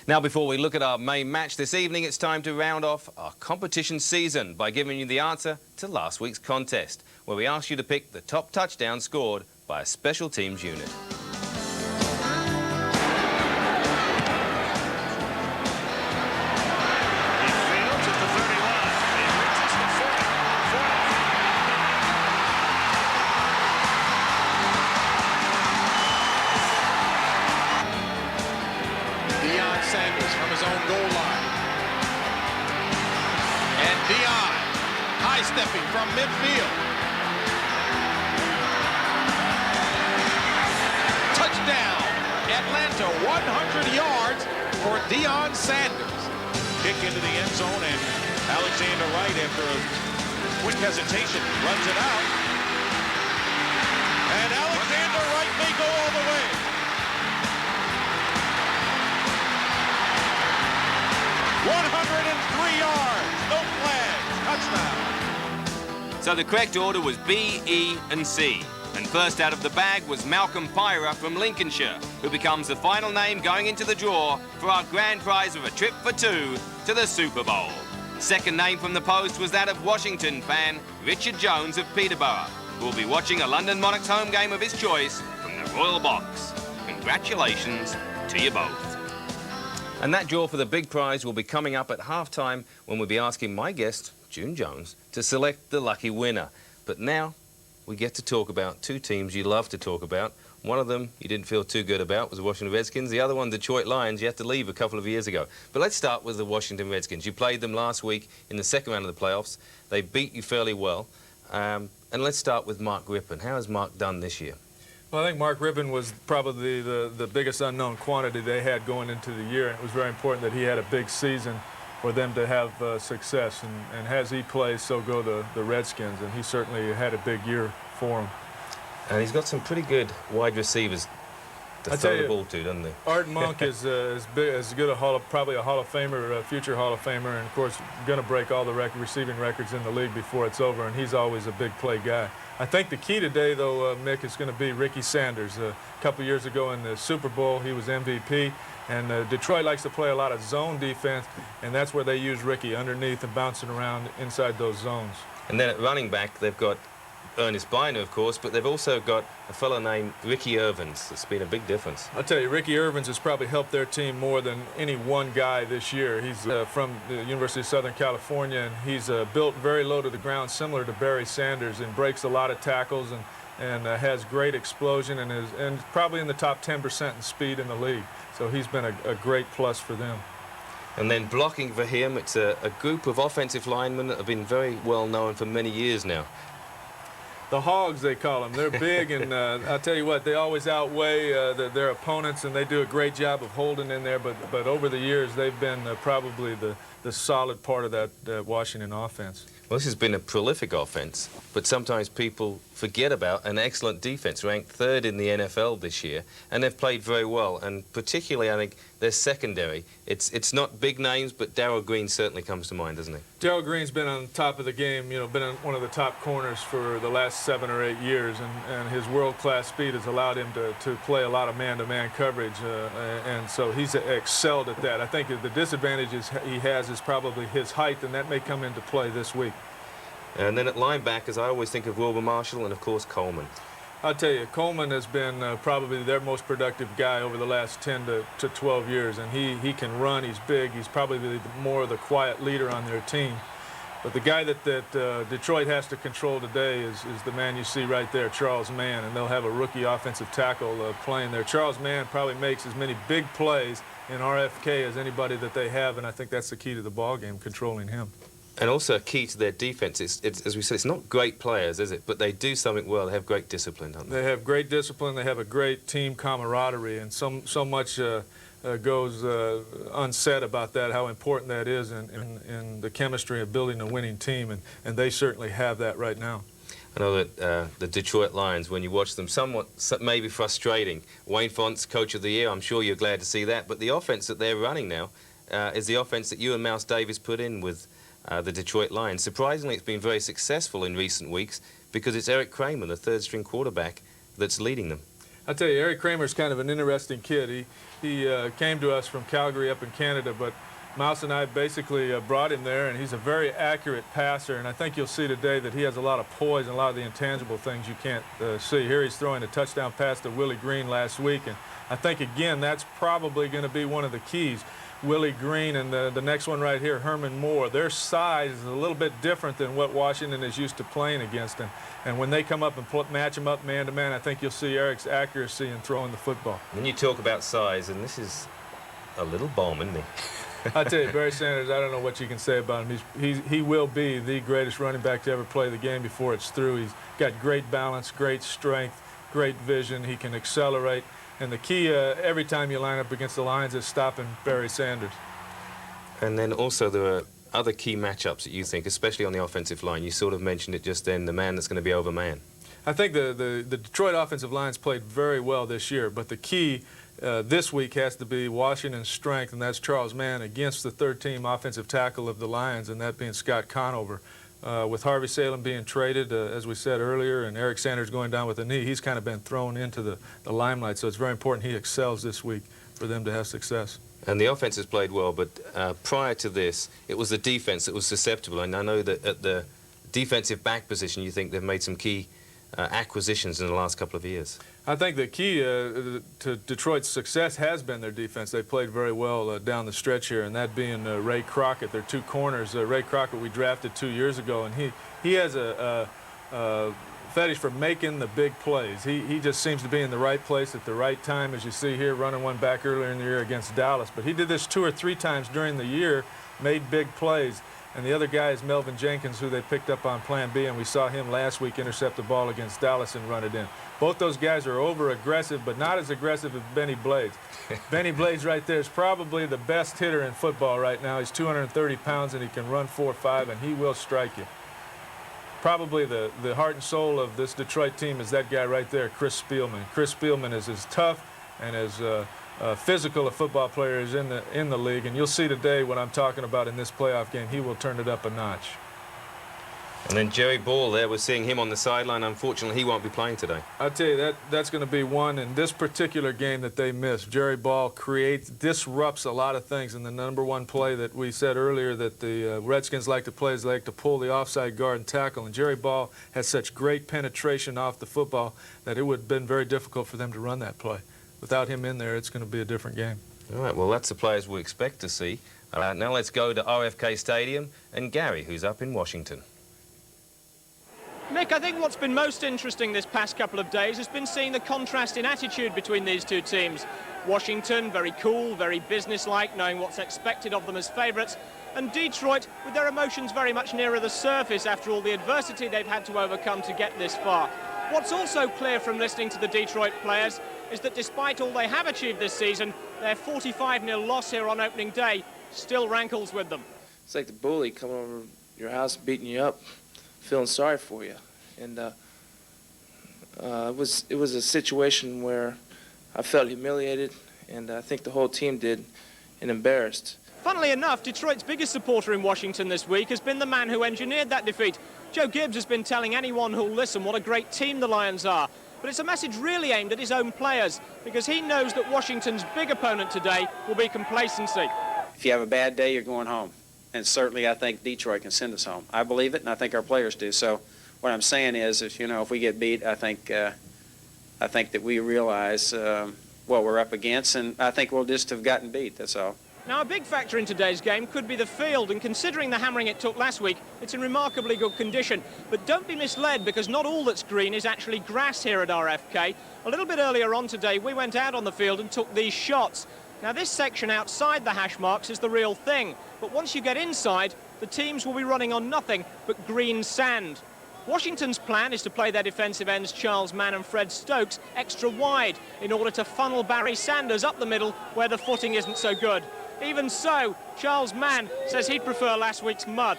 Now, before we look at our main match this evening, it's time to round off our competition season by giving you the answer to last week's contest, where we asked you to pick the top touchdown scored by a special teams unit. From his own goal line. And Dion high-stepping from midfield. Touchdown! Atlanta, 100 yards for Deion Sanders. Kick into the end zone, and Alexander Wright, after a quick hesitation, runs it out. And Alexander Wright may go all the way. 103 yards, no flag, touchdown. So the correct order was B, E and C. And first out of the bag was Malcolm Pyra from Lincolnshire, who becomes the final name going into the draw for our grand prize of a trip for two to the Super Bowl. Second name from the post was that of Washington fan Richard Jones of Peterborough, who will be watching a London Monarchs home game of his choice from the Royal Box. Congratulations to you both. And that draw for the big prize will be coming up at half-time when we'll be asking my guest, June Jones, to select the lucky winner. But now we get to talk about two teams you love to talk about. One of them you didn't feel too good about was the Washington Redskins. The other one, Detroit Lions, you had to leave a couple of years ago. But let's start with the Washington Redskins. You played them last week in the second round of the playoffs. They beat you fairly well. And let's start with Mark Rippon. How has Mark done this year? Well, I think Mark Rippon was probably the biggest unknown quantity they had going into the year, and it was very important that he had a big season for them to have success. And as he plays, so go the Redskins, and he certainly had a big year for him. And he's got some pretty good wide receivers to throw the ball to, doesn't he? Art Monk is as good probably a Hall of Famer, a future Hall of Famer, and of course going to break all the receiving records in the league before it's over, and he's always a big play guy. I think the key today, though, Mick, is going to be Ricky Sanders. A couple years ago in the Super Bowl, he was MVP, and Detroit likes to play a lot of zone defense, and that's where they use Ricky, underneath and bouncing around inside those zones. And then at running back, they've got Ernest Biner, of course, but they've also got a fellow named Ricky Irvins. It's been a big difference. I'll tell you, Ricky Irvins has probably helped their team more than any one guy this year. He's from the University of Southern California, and he's built very low to the ground, similar to Barry Sanders, and breaks a lot of tackles and has great explosion and is probably in the top 10% in speed in the league. So he's been a great plus for them. And then blocking for him, it's a group of offensive linemen that have been very well known for many years now. The Hogs, they call them. They're big, and I'll tell you what, they always outweigh their opponents, and they do a great job of holding in there. But over the years, they've been probably the solid part of that Washington offense. Well, this has been a prolific offense, but sometimes people forget about an excellent defense, ranked third in the NFL this year, and they've played very well. And particularly, I think, their secondary. It's not big names, but Darrell Green certainly comes to mind, doesn't he? Darrell Green's been on top of the game, you know, been one of the top corners for the last 7 or 8 years, and his world-class speed has allowed him to play a lot of man-to-man coverage, and so he's excelled at that. I think the disadvantages he has is probably his height, and that may come into play this week. And then at linebackers, I always think of Wilbur Marshall and, of course, Coleman. I'll tell you, Coleman has been probably their most productive guy over the last 10 to 12 years, and he can run, he's big, he's probably more of the quiet leader on their team. But the guy that Detroit has to control today is the man you see right there, Charles Mann, and they'll have a rookie offensive tackle playing there. Charles Mann probably makes as many big plays in RFK as anybody that they have, and I think that's the key to the ballgame, controlling him. And also a key to their defense, it's, as we said, it's not great players, is it? But they do something well. They have great discipline, don't they? They have great discipline. They have a great team camaraderie, and so much goes unsaid about that, how important that is in the chemistry of building a winning team, and they certainly have that right now. I know that the Detroit Lions, when you watch them, somewhat maybe frustrating. Wayne Font's Coach of the Year, I'm sure you're glad to see that, but the offense that they're running now is the offense that you and Mouse Davis put in with the Detroit Lions. Surprisingly, it's been very successful in recent weeks because it's Eric Kramer, the third-string quarterback, that's leading them. I tell you, Eric Kramer's kind of an interesting kid. He came to us from Calgary up in Canada, but Mouse and I basically brought him there, and he's a very accurate passer, and I think you'll see today that he has a lot of poise and a lot of the intangible things you can't see. Here he's throwing a touchdown pass to Willie Green last week, and I think, again, that's probably going to be one of the keys. Willie Green and the next one right here, Herman Moore, their size is a little bit different than what Washington is used to playing against them. And when they come up and match them up man-to-man, I think you'll see Eric's accuracy in throwing the football. When you talk about size, and this is a little bomb, isn't he? I tell you, Barry Sanders, I don't know what you can say about him. He will be the greatest running back to ever play the game before it's through. He's got great balance, great strength, great vision. He can accelerate. And the key every time you line up against the Lions is stopping Barry Sanders. And then also there are other key matchups that you think, especially on the offensive line. You sort of mentioned it just then, the man that's going to be over man. I think the Detroit offensive line's played very well this year, but the key this week has to be Washington's strength, and that's Charles Mann against the third-team offensive tackle of the Lions, and that being Scott Conover. With Harvey Salem being traded, as we said earlier, and Eric Sanders going down with a knee, he's kind of been thrown into the limelight, so it's very important he excels this week for them to have success. And the offense has played well, but prior to this, it was the defense that was susceptible, and I know that at the defensive back position, you think they've made some key acquisitions in the last couple of years. I think the key to Detroit's success has been their defense. They played very well down the stretch here, and that being Ray Crockett, their two corners. Ray Crockett we drafted 2 years ago, and he has a fetish for making the big plays. He just seems to be in the right place at the right time, as you see here, running one back earlier in the year against Dallas. But he did this 2 or 3 times during the year, made big plays. And the other guy is Melvin Jenkins, who they picked up on Plan B, and we saw him last week intercept the ball against Dallas and run it in. Both those guys are over-aggressive, but not as aggressive as Benny Blades. Benny Blades right there is probably the best hitter in football right now. He's 230 pounds, and he can run 4.5, and he will strike you. Probably the heart and soul of this Detroit team is that guy right there, Chris Spielman. Chris Spielman is as tough and as physical a football player is in the league, and you'll see today what I'm talking about in this playoff game. He will turn it up a notch. And then Jerry Ball there, we're seeing him on the sideline. Unfortunately, he won't be playing today. I'll tell you, that's going to be one in this particular game that they missed. Jerry Ball disrupts a lot of things, and the #1 play that we said earlier that the Redskins like to play is they like to pull the offside guard and tackle, and Jerry Ball has such great penetration off the football that it would have been very difficult for them to run that play. Without him in there, it's going to be a different game. All right, well, that's the players we expect to see. Now let's go to RFK Stadium and Gary, who's up in Washington. Mick, I think what's been most interesting this past couple of days has been seeing the contrast in attitude between these two teams. Washington, very cool, very businesslike, knowing what's expected of them as favourites, and Detroit, with their emotions very much nearer the surface after all the adversity they've had to overcome to get this far. What's also clear from listening to the Detroit players is that despite all they have achieved this season, their 45-0 loss here on opening day still rankles with them. It's like the bully coming over your house, beating you up, feeling sorry for you. And it was a situation where I felt humiliated, and I think the whole team did, and embarrassed. Funnily enough, Detroit's biggest supporter in Washington this week has been the man who engineered that defeat. Joe Gibbs has been telling anyone who'll listen what a great team the Lions are. But it's a message really aimed at his own players, because he knows that Washington's big opponent today will be complacency. If you have a bad day, you're going home. And certainly I think Detroit can send us home. I believe it, and I think our players do. So what I'm saying is, if we get beat, I think that we realize what we're up against, and I think we'll just have gotten beat, that's all. Now, a big factor in today's game could be the field, and considering the hammering it took last week, it's in remarkably good condition. But don't be misled, because not all that's green is actually grass here at RFK. A little bit earlier on today, we went out on the field and took these shots. Now, this section outside the hash marks is the real thing, but once you get inside, the teams will be running on nothing but green sand. Washington's plan is to play their defensive ends Charles Mann and Fred Stokes extra wide in order to funnel Barry Sanders up the middle where the footing isn't so good. Even so, Charles Mann says he'd prefer last week's mud.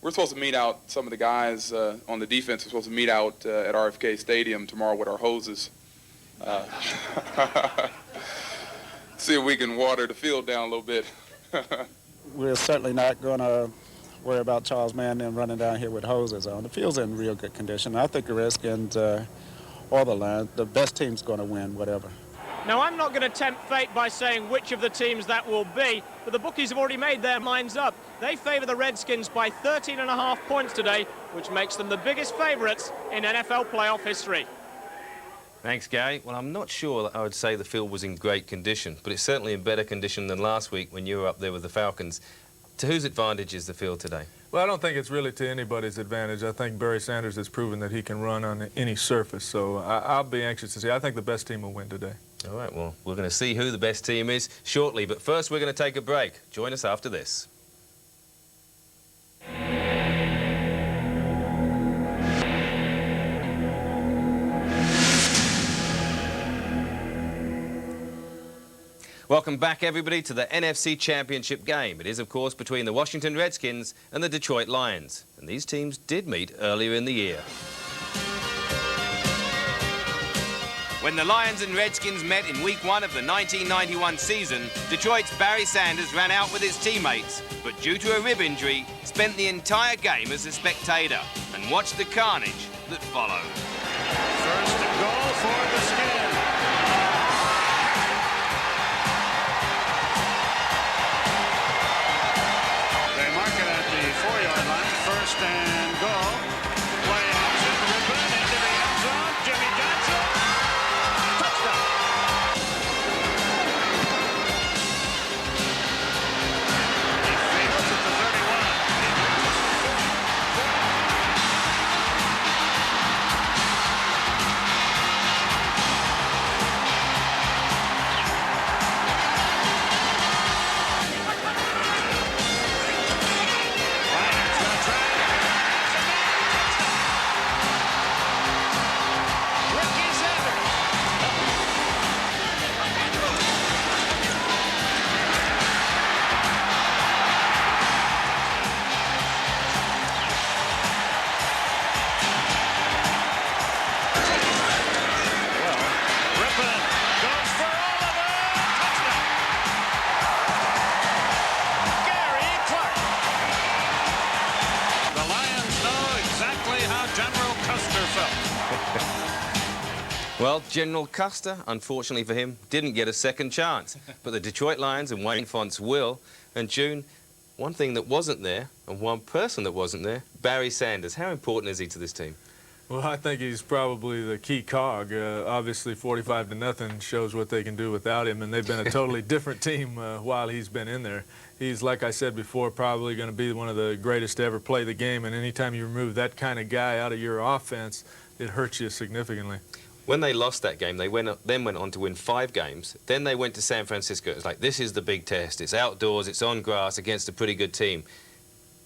We're supposed to meet out, some of the guys on the defense are supposed to meet out at RFK Stadium tomorrow with our hoses. See if we can water the field down a little bit. We're certainly not going to worry about Charles Mann and running down here with hoses on. The field's in real good condition. I think the Redskins or the Lions. The best team's going to win, whatever. Now, I'm not going to tempt fate by saying which of the teams that will be, but the bookies have already made their minds up. They favour the Redskins by 13.5 points today, which makes them the biggest favourites in NFL playoff history. Thanks, Gary. Well, I'm not sure that I would say the field was in great condition, but it's certainly in better condition than last week when you were up there with the Falcons. To whose advantage is the field today? Well, I don't think it's really to anybody's advantage. I think Barry Sanders has proven that he can run on any surface, so I'll be anxious to see. I think the best team will win today. All right, well, we're going to see who the best team is shortly, but first we're going to take a break. Join us after this. Welcome back, everybody, to the NFC Championship game. It is, of course, between the Washington Redskins and the Detroit Lions. And these teams did meet earlier in the year. When the Lions and Redskins met in Week 1 of the 1991 season, Detroit's Barry Sanders ran out with his teammates, but due to a rib injury, spent the entire game as a spectator and watched the carnage that followed. First and goal for the Skins. They mark it at the 4-yard line. First and goal. Play action. Ribbon into the end zone. Jimmy Johnson. Touchdown. He fails at the 31. Well, General Custer, unfortunately for him, didn't get a second chance. But the Detroit Lions and Wayne Fontes will. And June, one thing that wasn't there, and one person that wasn't there, Barry Sanders. How important is he to this team? Well, I think he's probably the key cog. Obviously, 45-0 shows what they can do without him, and they've been a totally different team while he's been in there. He's, like I said before, probably going to be one of the greatest to ever play the game, and anytime you remove that kind of guy out of your offense, it hurts you significantly. When they lost that game, they then went on to win 5 games. Then they went to San Francisco. It's like, this is the big test. It's outdoors, it's on grass against a pretty good team.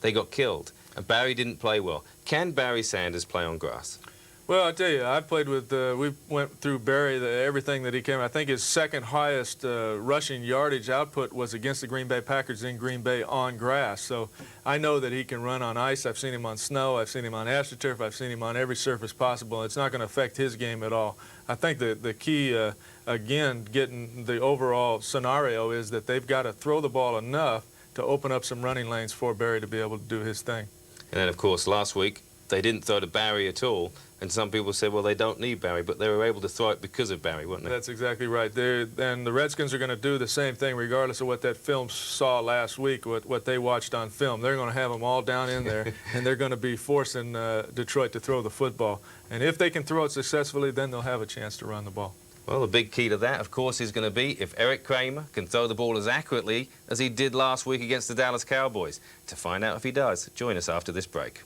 They got killed, and Barry didn't play well. Can Barry Sanders play on grass? Well, I tell you, I played with, we went through Barry, everything that he came. I think his second highest rushing yardage output was against the Green Bay Packers in Green Bay on grass. So I know that he can run on ice. I've seen him on snow. I've seen him on AstroTurf. I've seen him on every surface possible. It's not going to affect his game at all. I think the key, again, getting the overall scenario is that they've got to throw the ball enough to open up some running lanes for Barry to be able to do his thing. And then, of course, last week, they didn't throw to Barry at all. And some people said, well, they don't need Barry, but they were able to throw it because of Barry, weren't they? That's exactly right. And the Redskins are going to do the same thing regardless of what that film saw last week, what they watched on film. They're going to have them all down in there, and they're going to be forcing Detroit to throw the football. And if they can throw it successfully, then they'll have a chance to run the ball. Well, the big key to that, of course, is going to be if Eric Kramer can throw the ball as accurately as he did last week against the Dallas Cowboys. To find out if he does, join us after this break.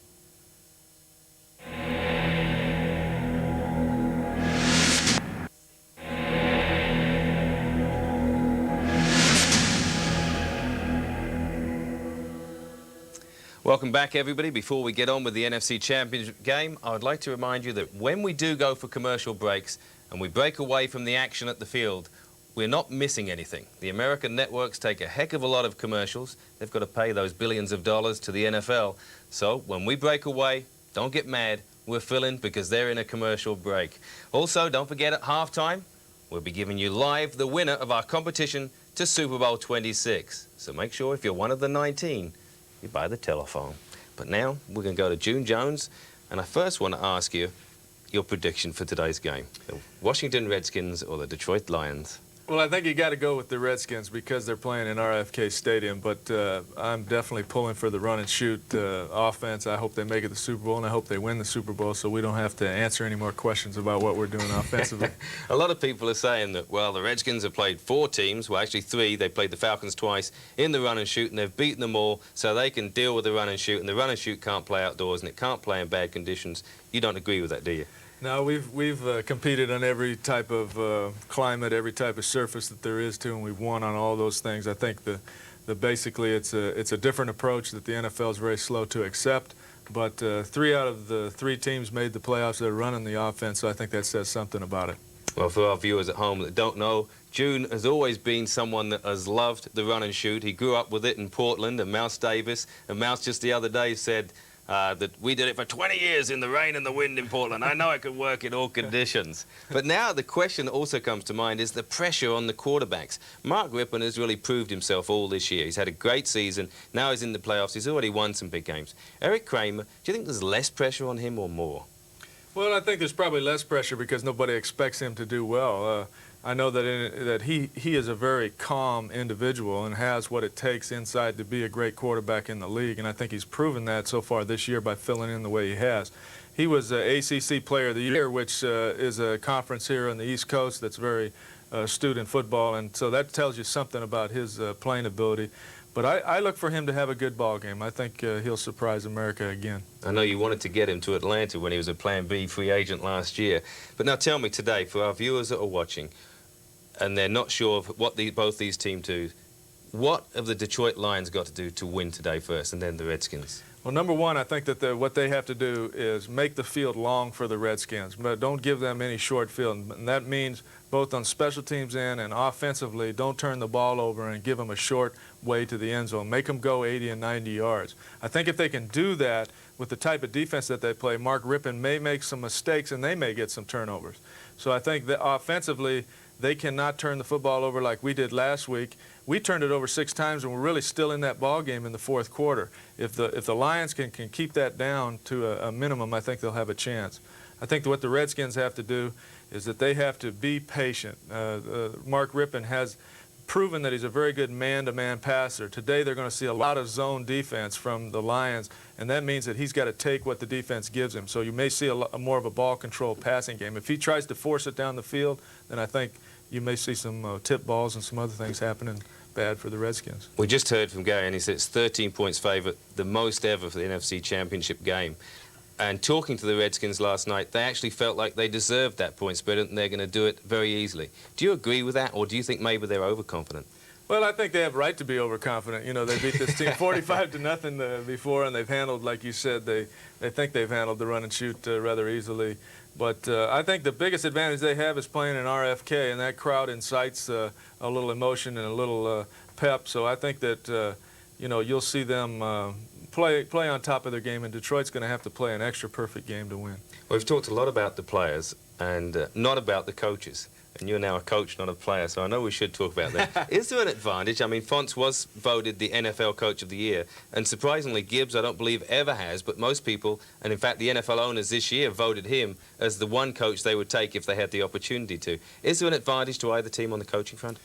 Welcome back, everybody. Before we get on with the NFC Championship game, I would like to remind you that when we do go for commercial breaks and we break away from the action at the field, we're not missing anything. The American networks take a heck of a lot of commercials. They've got to pay those billions of dollars to the NFL. So when we break away, don't get mad. We're filling because they're in a commercial break. Also, don't forget at halftime, we'll be giving you live the winner of our competition to Super Bowl 26. So make sure if you're one of the 19, you buy the telephone. But now we're going to go to June Jones, and I first want to ask you, your prediction for today's game? The Washington Redskins or the Detroit Lions? Well, I think you got to go with the Redskins because they're playing in RFK Stadium, but I'm definitely pulling for the run and shoot offense. I hope they make it to the Super Bowl, and I hope they win the Super Bowl so we don't have to answer any more questions about what we're doing offensively. A lot of people are saying that, well, the Redskins have played 4 teams, well, actually 3. They played the Falcons twice in the run and shoot, and they've beaten them all, so they can deal with the run and shoot, and the run and shoot can't play outdoors, and it can't play in bad conditions. You don't agree with that, do you? No, we've competed on every type of climate, every type of surface that there is to, and we've won on all those things. I think basically it's a different approach that the NFL is very slow to accept. But 3 out of the 3 teams made the playoffs that are running the offense, so I think that says something about it. Well, for our viewers at home that don't know, June has always been someone that has loved the run and shoot. He grew up with it in Portland, and Mouse Davis. And Mouse just the other day said that we did it for 20 years in the rain and the wind in Portland. I know I could work in all conditions. But now the question that also comes to mind is the pressure on the quarterbacks. Mark Rippon has really proved himself all this year. He's had a great season. Now he's in the playoffs. He's already won some big games. Eric Kramer, do you think there's less pressure on him or more? Well, I think there's probably less pressure because nobody expects him to do well. I know that he is a very calm individual and has what it takes inside to be a great quarterback in the league, and I think he's proven that so far this year by filling in the way he has. He was ACC Player of the Year, which is a conference here on the East Coast that's very astute in football, and so that tells you something about his playing ability. But I look for him to have a good ball game. I think he'll surprise America again. I know you wanted to get him to Atlanta when he was a Plan B free agent last year. But now tell me today, for our viewers that are watching, and they're not sure of what both these teams do, what have the Detroit Lions got to do to win today first, and then the Redskins? Well, number one, I think that what they have to do is make the field long for the Redskins, but don't give them any short field. And that means both on special teams end and offensively, don't turn the ball over and give them a short way to the end zone. Make them go 80 and 90 yards. I think if they can do that with the type of defense that they play, Mark Rippon may make some mistakes and they may get some turnovers. So I think that offensively, they cannot turn the football over like we did last week. We turned it over 6 times, and we're really still in that ball game in the 4th quarter. If the Lions can keep that down to a minimum, I think they'll have a chance. I think that what the Redskins have to do is that they have to be patient. Mark Rippon has proven that he's a very good man-to-man passer. Today they're going to see a lot of zone defense from the Lions, and that means that he's got to take what the defense gives him. So you may see more of a ball-controlled passing game. If he tries to force it down the field, then I think you may see some tip balls and some other things happening bad for the Redskins. We just heard from Gary, and he said it's 13 points favourite, the most ever for the NFC Championship game. And talking to the Redskins last night, they actually felt like they deserved that point spread and they're going to do it very easily. Do you agree with that, or do you think maybe they're overconfident? Well, I think they have a right to be overconfident. You know, they beat this team 45-0 before, and they've handled, like you said, they think they've handled the run and shoot rather easily. But I think the biggest advantage they have is playing in RFK, and that crowd incites a little emotion and a little pep. So I think that, you know, you'll see them play on top of their game, and Detroit's going to have to play an extra perfect game to win. Well, we've talked a lot about the players and not about the coaches. And you're now a coach, not a player, so I know we should talk about that. Is there an advantage? I mean, Fonts was voted the NFL Coach of the Year, and surprisingly, Gibbs, I don't believe, ever has, but most people, and in fact the NFL owners this year, voted him as the one coach they would take if they had the opportunity to. Is there an advantage to either team on the coaching front?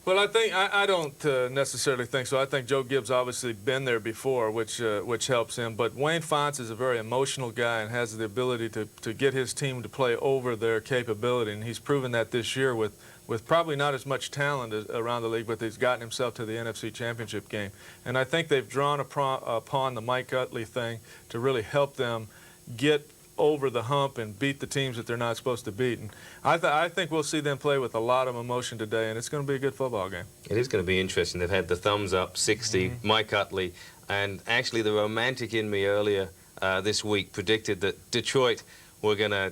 Well, I don't necessarily think so. I think Joe Gibbs obviously been there before, which helps him. But Wayne Fonts is a very emotional guy and has the ability to get his team to play over their capability, and he's proven that this year with probably not as much talent around the league, but he's gotten himself to the NFC Championship game. And I think they've drawn upon the Mike Utley thing to really help them get over the hump and beat the teams that they're not supposed to beat. And I think we'll see them play with a lot of emotion today, and it's going to be a good football game. It is going to be interesting. They've had the thumbs up, 60, Mike Utley, and actually the romantic in me earlier this week predicted that Detroit were going to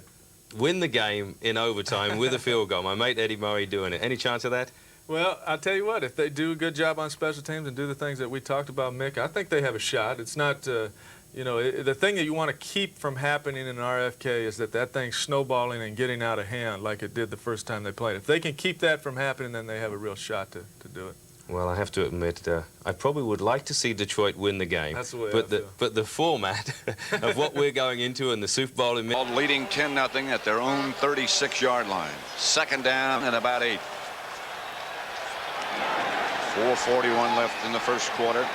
win the game in overtime with a field goal. My mate Eddie Murray doing it. Any chance of that? Well, I'll tell you what, if they do a good job on special teams and do the things that we talked about, Mick, I think they have a shot. It's not... you know, the thing that you want to keep from happening in RFK is that thing's snowballing and getting out of hand like it did the first time they played. If they can keep that from happening, then they have a real shot to do it. Well, I have to admit, I probably would like to see Detroit win the game. That's the way but the format of what we're going into in the Super Bowl in leading 10-0 at their own 36-yard line. Second down and about 8. 4:41 left in the first quarter.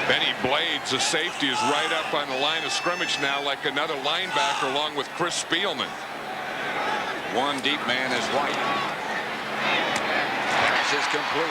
Benny Blades, the safety, is right up on the line of scrimmage now like another linebacker along with Chris Spielman. One deep man is White. Pass is complete.